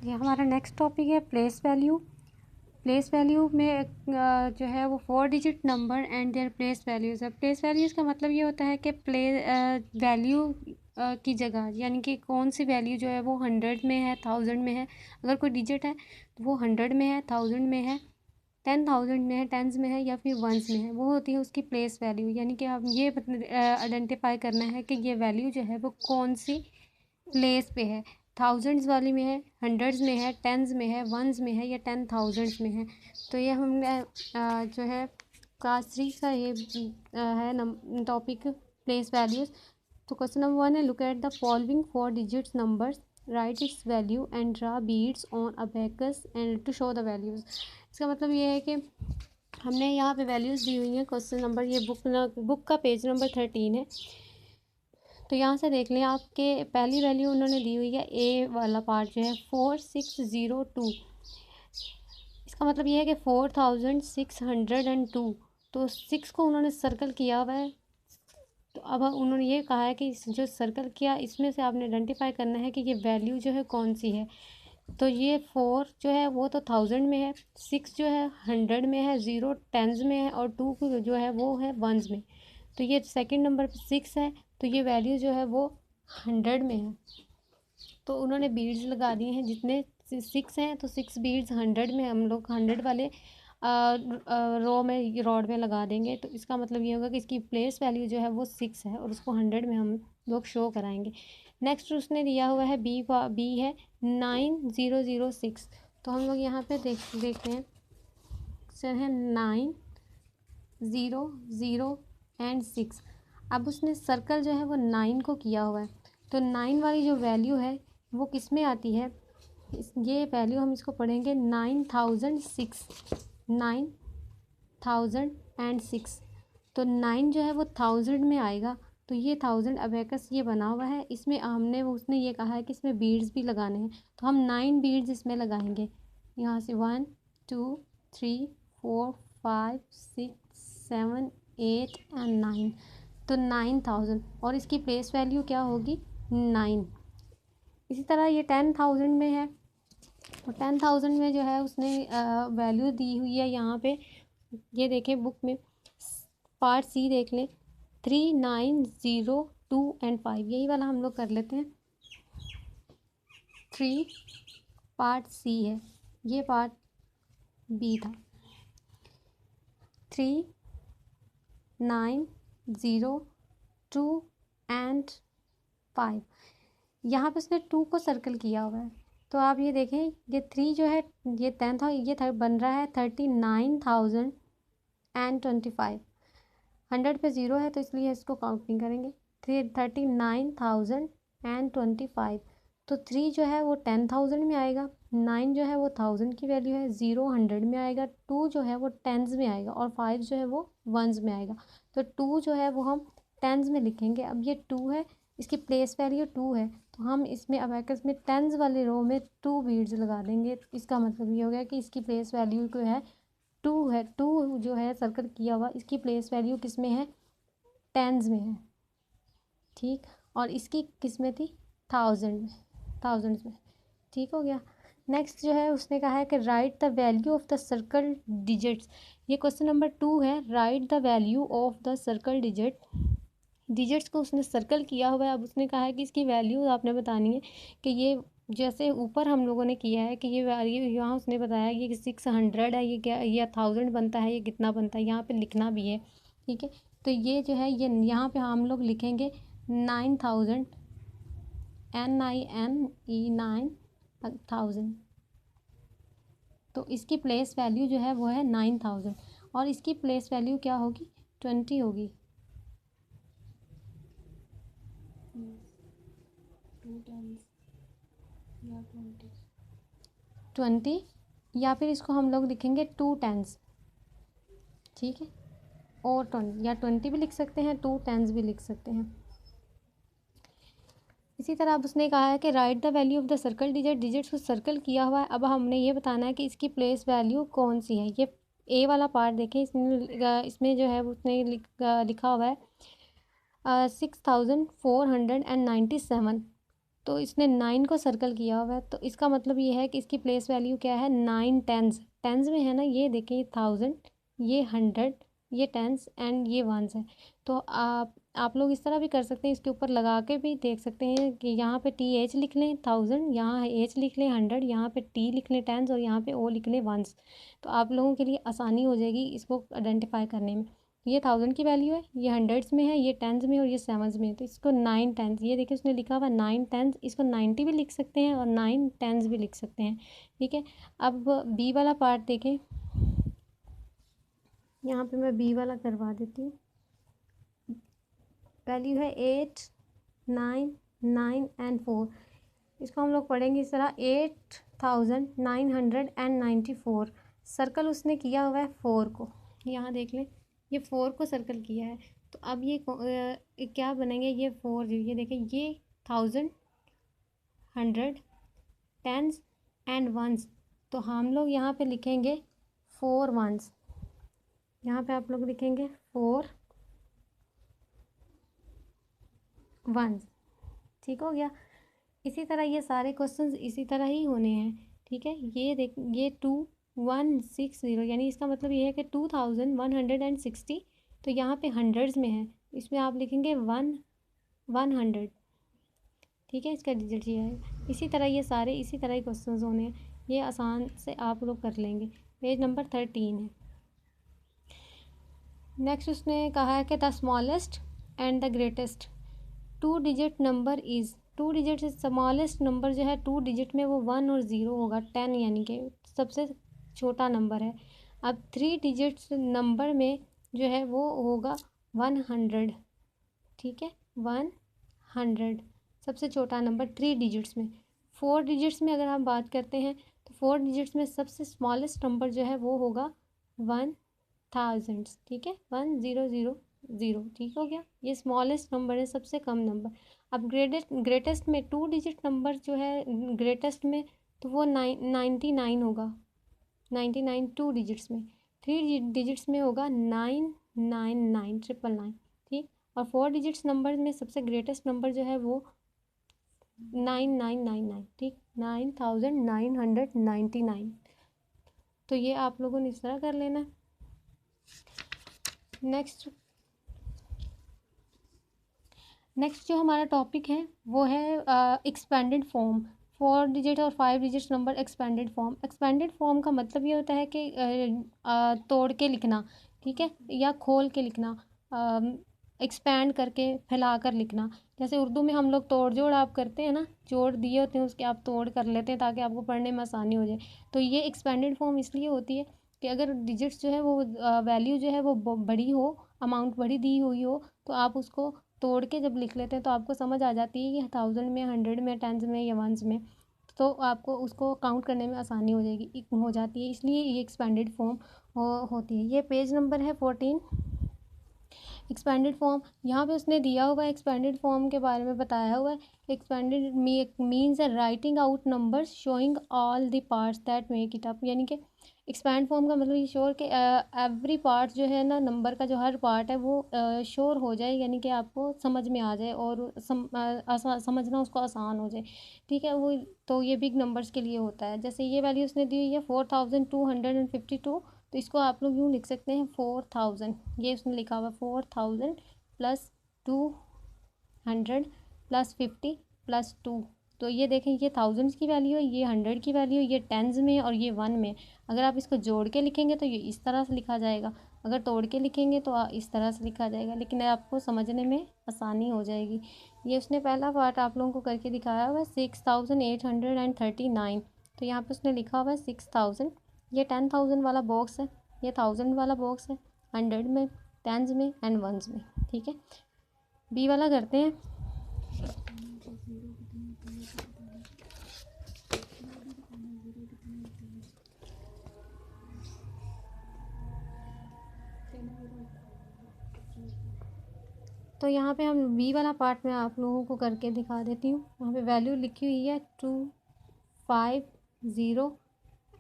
ये हमारा next topic है प्लेस वैल्यू। प्लेस वैल्यू में जो है वो 4 digit number and their place values है। प्लेस वैल्यूज़ का मतलब ये होता है कि वैल्यू की जगह, यानी कि कौन सी वैल्यू जो है वो 100 में है, 1000 में है। अगर कोई डिजिट है तो वो 100 में है, 1000 में है, 10,000 में है, टेंस में है या फिर वंस में है, वो होती है उसकी प्लेस वैल्यू। यानी कि आप ये आइडेंटिफाई करना है कि ये वैल्यू जो है वो कौन सी प्लेस पे है। थाउजेंड्स वाली में है, हंड्रेड्स में है, टेंस में है, वंस में है या 10,000 में है। तो ये हमने जो है क्लास 3 का ये है टॉपिक प्लेस वैल्यूज़। तो क्वेश्चन नंबर 1 है, look at the following 4 digits numbers, write its value and draw beads on abacus and to show the values. इसका मतलब ये है कि हमने यहाँ पे वैल्यूज़ दी हुई हैं। क्वेश्चन नंबर ये बुक का पेज नंबर 13 है। तो यहाँ से देख लें आपके पहली वैल्यू उन्होंने दी हुई है, ए वाला पार्ट जो है 4602। इसका मतलब ये है कि 4602। तो 6 को उन्होंने सर्कल किया हुआ है। तो अब उन्होंने ये कहा है कि जो सर्कल किया इसमें से आपने आइडेंटिफाई करना है कि ये वैल्यू जो है कौन सी है। तो ये 4 जो है वो तो 1000 में है, 6 जो है 100 में है, 0 टेंस में है और 2 जो है वो है वंस में। तो ये सेकंड नंबर पे 6 है, तो ये वैल्यू जो है वो 100 में है। तो उन्होंने बीड्स लगा दिए हैं, जितने 6 हैं तो 6 बीड्स 100 में हम लोग 100 वाले रो में रॉड में लगा देंगे। तो इसका मतलब ये होगा कि इसकी प्लेस वैल्यू जो है वो 6 है और उसको 100 में हम लोग शो कराएंगे। नेक्स्ट उसने दिया हुआ है बी है 9006। तो हम लोग यहाँ पे देखते हैं, सर है 900 एंड 6। अब उसने सर्कल जो है वो 9 को किया हुआ है। तो 9 वाली जो वैल्यू है वो किस में आती है, ये वैल्यू हम इसको पढ़ेंगे 9006, 9006। तो 9 जो है वो 1000 में आएगा। तो ये 1000 अबेकस ये बना हुआ है, इसमें हमने उसने ये कहा है कि इसमें बीड्स भी लगाने हैं। तो हम 9 बीड्स इसमें लगाएंगे। यहाँ से 1 2 3 4 5 6 7 8 एंड 9। तो 9000 और इसकी प्लेस वैल्यू क्या होगी 9। इसी तरह ये 10,000 में है। तो 10,000 में जो है उसने वैल्यू दी हुई है यहाँ पे, ये देखें बुक में पार्ट सी देख लें, 3902 एंड 5। यही वाला हम लोग कर लेते हैं। 3 पार्ट सी है, ये पार्ट बी था। 3902 एंड 5। यहाँ पे उसने 2 को सर्कल किया हुआ है। तो आप ये देखें, ये 3 जो है ये 10 था, ये बन रहा है 39,025। 100 पे 0 है तो इसलिए इसको काउंट नहीं करेंगे। 39,025। तो 3 जो है वो 10,000 में आएगा, 9 जो है वो 1000 की वैल्यू है, 0 100 में आएगा, 2 जो है वो टेंस में आएगा और 5 जो है वो वंस में आएगा। तो 2 जो है वो हम टेंस में लिखेंगे। अब ये 2 है, इसकी प्लेस वैल्यू 2 है, तो हम इसमें अबेकस में टेंस वाले रो में 2 बीड्स लगा देंगे। इसका मतलब ये हो गया कि इसकी प्लेस वैल्यू जो है 2 है। 2 जो है सर्कल किया हुआ, इसकी प्लेस वैल्यू किस में है, टेंस में है, ठीक। और इसकी किस में थी, 1000 में, थाउजेंड्स में, ठीक हो गया। नेक्स्ट जो है उसने कहा है कि right the value of the circle digits. ये क्वेश्चन नंबर 2 है, right the value of the circle digits को उसने सर्कल किया हुआ है। अब उसने कहा है कि इसकी वैल्यू आपने बतानी है कि ये जैसे ऊपर हम लोगों ने किया है कि ये वैल्यू, यहाँ उसने बताया कि 600 है, ये क्या, ये 1000 बनता है, ये कितना बनता है, यहाँ पे लिखना भी है, ठीक है। तो ये जो है ये यहाँ पे हम लोग लिखेंगे 9000, NINE 9000। तो इसकी प्लेस वैल्यू जो है वो है 9000 और इसकी प्लेस वैल्यू क्या होगी, 20 होगी। 20 या फिर इसको हम लोग लिखेंगे 2 10s, ठीक है। और 20 या 20 भी लिख सकते हैं, 2 10s भी लिख सकते हैं। इसी तरह अब उसने कहा है कि right the value of the circle digits को सर्कल किया हुआ है। अब हमने ये बताना है कि इसकी प्लेस वैल्यू कौन सी है। ये ए वाला पार्ट देखें, इसमें जो है उसने लिखा हुआ है 6497। तो इसने 9 को सर्कल किया हुआ है, तो इसका मतलब ये है कि इसकी प्लेस वैल्यू क्या है, 9 टेंस। टेंस में है ना, ये देखिए, ये 1000, ये 100, ये टेंस एंड ये वंस है। तो आप लोग इस तरह भी कर सकते हैं, इसके ऊपर लगा के भी देख सकते हैं कि यहाँ पे TH लिख लें 1000, यहाँ H लिख लें 100, यहाँ पे T लिख लें टेंस और यहाँ पे O लिख लें वंस। तो आप लोगों के लिए आसानी हो जाएगी इसको आइडेंटिफाई करने में। ये 1000 की वैल्यू है, ये हंड्रेड्स में है, ये टेंस में और ये सेवन्स में है। तो इसको 9 टेंस, ये देखिए उसने लिखा हुआ 9 टेंस, इसको 90 भी लिख सकते हैं और 9 टेंस भी लिख सकते हैं। ठीक है, अब बी वाला पार्ट देखें। यहाँ पे मैं बी वाला करवा देती हूँ। वैल्यू है 8, 9, 9 एंड 4। इसको हम लोग पढ़ेंगे इस तरह, 8994। सर्कल उसने किया हुआ है 4 को, यहाँ देख लें, ये 4 को सर्कल किया है। तो अब ये क्या बनेंगे, ये 4, ये देखें, ये 1000, 100, टेंस एंड वंस। तो हम लोग यहाँ पे लिखेंगे 4 वंस, यहाँ पे आप लोग लिखेंगे 4 वंस। ठीक हो गया। इसी तरह ये सारे क्वेश्चंस इसी तरह ही होने हैं। ठीक है, ये देख, ये 2160, यानी इसका मतलब ये है कि 2160। तो यहाँ पे हंड्रेड्स में है, इसमें आप लिखेंगे 100। ठीक है, इसका डिजिट ये है। इसी तरह ये सारे इसी तरह ही क्वेश्चंस होने हैं, ये आसान से आप लोग कर लेंगे। पेज नंबर 13 है। नेक्स्ट उसने कहा है कि the smallest and the greatest 2 digit number is, 2 digit से स्मॉलेस्ट नंबर जो है 2 डिजिट में वो 1 और 0 होगा, 10 यानी कि सबसे छोटा नंबर है। अब 3 डिजिट्स नंबर में जो है वो होगा 100। ठीक है, 100 सबसे छोटा नंबर 3 डिजिट्स में। 4 डिजिट्स में अगर हम बात करते हैं तो 4 डिजिट्स में सबसे स्मॉलेस्ट नंबर जो है वो होगा 1000। ठीक है, 1000। ठीक हो गया, ये स्मॉलेस्ट नंबर है, सबसे कम नंबर। अब ग्रेटेस्ट में 2 डिजिट नंबर जो है ग्रेटेस्ट में, तो वो 99 होगा। 99 2 डिजिट्स में। 3 डिजिट्स में होगा 999 ठीक। और 4 डिजिट्स नंबर में सबसे ग्रेटेस्ट नंबर जो है वो 9999। ठीक, 9999। तो ये आप लोगों ने इस तरह कर लेना। नेक्स्ट जो हमारा टॉपिक है वो है एक्सपेंडेड फॉर्म। 4 डिजिट और 5 digits number expanded form. Expanded form का मतलब ये होता है कि तोड़ के लिखना, ठीक है, या खोल के लिखना, एक्सपैंड करके फैला कर लिखना। जैसे उर्दू में हम लोग तोड़ जोड़ आप करते हैं ना, जोड़ दिए होते हैं उसके आप तोड़ कर लेते हैं ताकि आपको पढ़ने में आसानी हो जाए। तो ये एक्सपेंडेड फॉर्म इसलिए होती है कि अगर डिजिट्स जो है वो वैल्यू जो है वो बड़ी हो, अमाउंट बड़ी दी हुई हो, तो आप उसको तोड़ के जब लिख लेते हैं तो आपको समझ आ जाती है कि 1000 में, 100 में, टेंस में या वंस में, तो आपको उसको काउंट करने में आसानी हो जाती है, इसलिए ये एक्सपेंडेड फॉर्म होती है। ये पेज नंबर है 14। एक्सपेंडेड फॉर्म, यहाँ पे उसने दिया हुआ है एक्सपेंडेड फॉर्म के बारे में बताया हुआ है। Expanded means writing out numbers showing all the parts that make it up, यानी कि एक्सपैंड फॉर्म का मतलब ये श्योर कि एवरी पार्ट जो है ना, नंबर का जो हर पार्ट है वो श्योर हो जाए, यानी कि आपको समझ में आ जाए और समझना उसको आसान हो जाए। ठीक है, वो तो ये बिग नंबर्स के लिए होता है। जैसे ये वैल्यू उसने दी हुई है 4252, तो इसको आप लोग यूँ लिख सकते हैं 4000। ये उसने लिखा हुआ 4000 प्लस 200 प्लस 50 प्लस 2। तो ये देखें, ये थाउजेंड्स की वैल्यू है, ये 100 की वैल्यू है, ये टेंस में और ये 1 में। अगर आप इसको जोड़ के लिखेंगे तो ये इस तरह से लिखा जाएगा, अगर तोड़ के लिखेंगे तो इस तरह से लिखा जाएगा, लेकिन आपको समझने में आसानी हो जाएगी। ये उसने पहला पार्ट आप लोगों को करके दिखाया हुआ है 6839। तो यहाँ पे उसने लिखा हुआ है 6000। ये 10,000 वाला बॉक्स है, ये 1000 वाला बॉक्स है, 100 में, टेंस में एंड वंस में। ठीक है, बी वाला करते हैं। तो यहाँ पे हम बी वाला पार्ट में आप लोगों को करके दिखा देती हूँ। यहाँ पे वैल्यू लिखी हुई है 250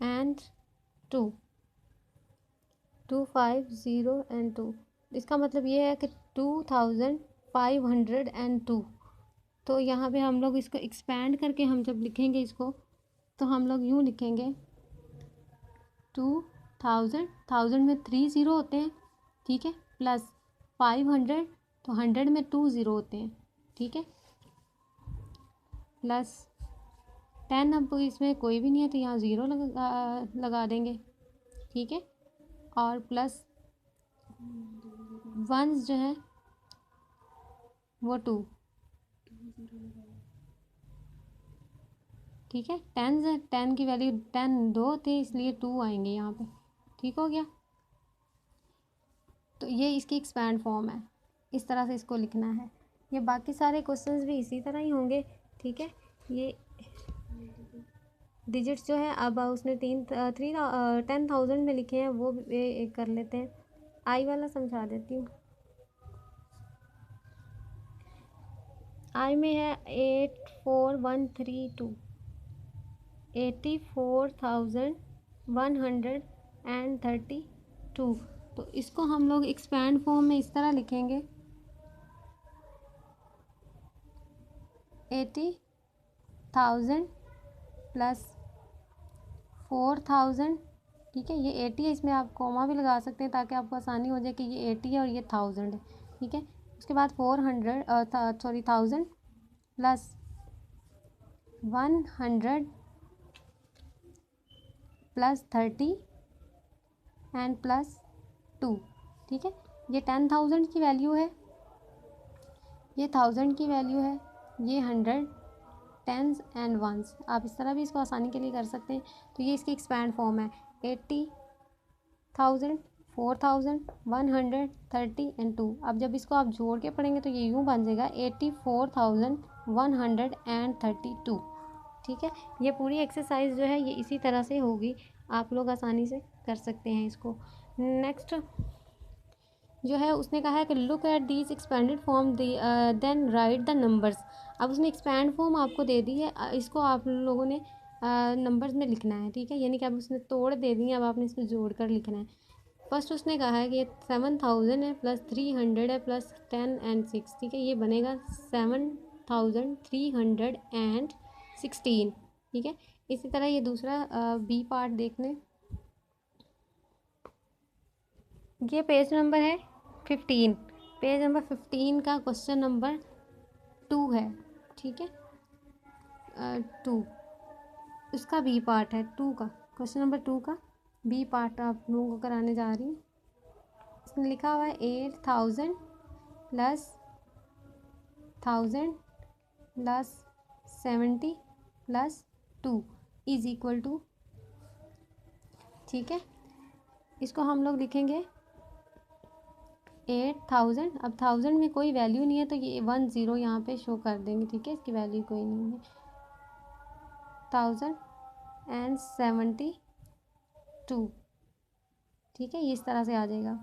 एंड 2, 250 एंड 2। इसका मतलब ये है कि 2502। तो यहाँ पे हम लोग इसको एक्सपेंड करके हम जब लिखेंगे इसको, तो हम लोग यूँ लिखेंगे 2000, 1000 में 3 ज़ीरो होते हैं, ठीक है, प्लस 500, तो 100 में 2 ज़ीरो होते हैं, ठीक है, प्लस 10, अब इसमें कोई भी नहीं है तो यहाँ ज़ीरो लगा देंगे, ठीक है, और प्लस वंस जो है वो 2, ठीक है, 10 की वैल्यू 10 दो थे इसलिए 2 आएंगे यहाँ पे, ठीक हो गया। तो ये इसकी एक्सपैंड फॉर्म है, इस तरह से इसको लिखना है। ये बाकी सारे क्वेश्चंस भी इसी तरह ही होंगे, ठीक है। ये डिजिट्स जो है अब उसने 10,000 में लिखे हैं, वो एक कर लेते हैं। आई वाला समझा देती हूँ। आई में है 84132, 84,132। तो इसको हम लोग एक्सपैंड फॉर्म में इस तरह लिखेंगे 80,000 प्लस 4,000, ठीक है, ये 80 है, इसमें आप कॉमा भी लगा सकते हैं ताकि आपको आसानी हो जाए कि ये 80 है और ये 1000 है, ठीक है। उसके बाद 1000 प्लस 100 प्लस 30 एंड प्लस 2, ठीक है। ये 10,000 की वैल्यू है, ये 1000 की वैल्यू है, ये 100 टेंस एंड वंस, आप इस तरह भी इसको आसानी के लिए कर सकते हैं। तो ये इसकी एक्सपैंड फॉर्म है 80,000, 4,000, 100, 30 एंड 2। अब जब इसको आप जोड़ के पढ़ेंगे तो ये यूँ बन जाएगा 84,132, ठीक है। ये पूरी एक्सरसाइज जो है ये इसी तरह से होगी, आप लोग आसानी से कर सकते हैं इसको। नेक्स्ट जो है उसने कहा है कि look at these expanded form then write the numbers. अब उसने एक्सपैंड फॉर्म आपको दे दी है, इसको आप लोगों ने नंबर्स में लिखना है, ठीक है, यानी कि अब उसने तोड़ दे दी है, अब आपने इसको जोड़ कर लिखना है। फर्स्ट उसने कहा है कि 7,000 है प्लस 300 है प्लस 10 एंड 6, ठीक है, ये बनेगा 7,316, ठीक है। इसी तरह ये दूसरा बी पार्ट देख लें, ये पेज नंबर है 15, पेज नंबर 15 का क्वेश्चन नंबर 2 है, ठीक है, 2 इसका बी पार्ट है, 2 का क्वेश्चन नंबर 2 का बी पार्ट आप लोगों को कराने जा रही हूँ। इसमें लिखा हुआ है 8,000 plus 1,000 plus 70 plus 2 is equal to, ठीक है, इसको हम लोग लिखेंगे 8,000। अब 1000 में कोई वैल्यू नहीं है तो ये 1 ज़ीरो यहाँ पे शो कर देंगे, ठीक है, इसकी वैल्यू कोई नहीं है। 1072, ठीक है, ये इस तरह से आ जाएगा।